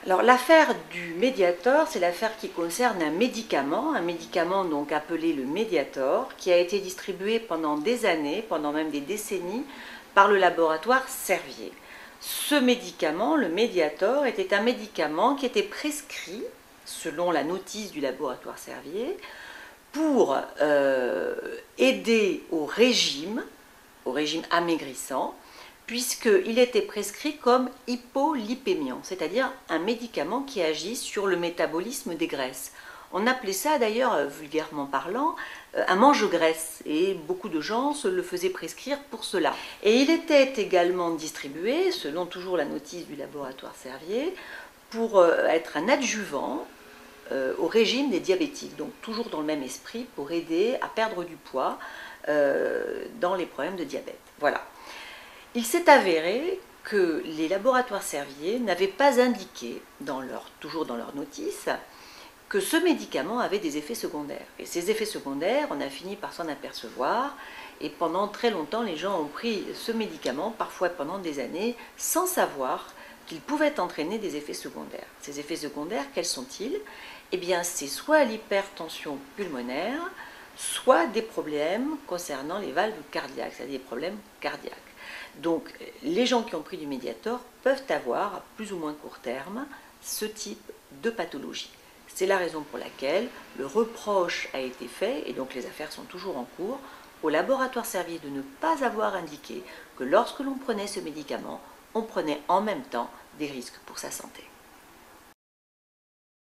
Alors l'affaire du Mediator, c'est l'affaire qui concerne un médicament donc appelé le Mediator, qui a été distribué pendant des années, pendant même des décennies, par le laboratoire Servier. Ce médicament, le Mediator, était un médicament qui était prescrit, selon la notice du laboratoire Servier, pour aider au régime amaigrissant, puisqu'il était prescrit comme hypolipémiant, c'est-à-dire un médicament qui agit sur le métabolisme des graisses. On appelait ça d'ailleurs, vulgairement parlant, un mange-graisse, et beaucoup de gens se le faisaient prescrire pour cela. Et il était également distribué, selon toujours la notice du laboratoire Servier, pour être un adjuvant au régime des diabétiques, donc toujours dans le même esprit, pour aider à perdre du poids dans les problèmes de diabète. Voilà. Il s'est avéré que les laboratoires Servier n'avaient pas indiqué, toujours dans leur notice, que ce médicament avait des effets secondaires. Et ces effets secondaires, on a fini par s'en apercevoir, et pendant très longtemps, les gens ont pris ce médicament, parfois pendant des années, sans savoir qu'il pouvait entraîner des effets secondaires. Ces effets secondaires, quels sont-ils? Eh bien, c'est soit l'hypertension pulmonaire, soit des problèmes concernant les valves cardiaques, c'est-à-dire des problèmes cardiaques. Donc, les gens qui ont pris du Mediator peuvent avoir, à plus ou moins court terme, ce type de pathologie. C'est la raison pour laquelle le reproche a été fait, et donc les affaires sont toujours en cours, au laboratoire Servier de ne pas avoir indiqué que lorsque l'on prenait ce médicament, on prenait en même temps des risques pour sa santé.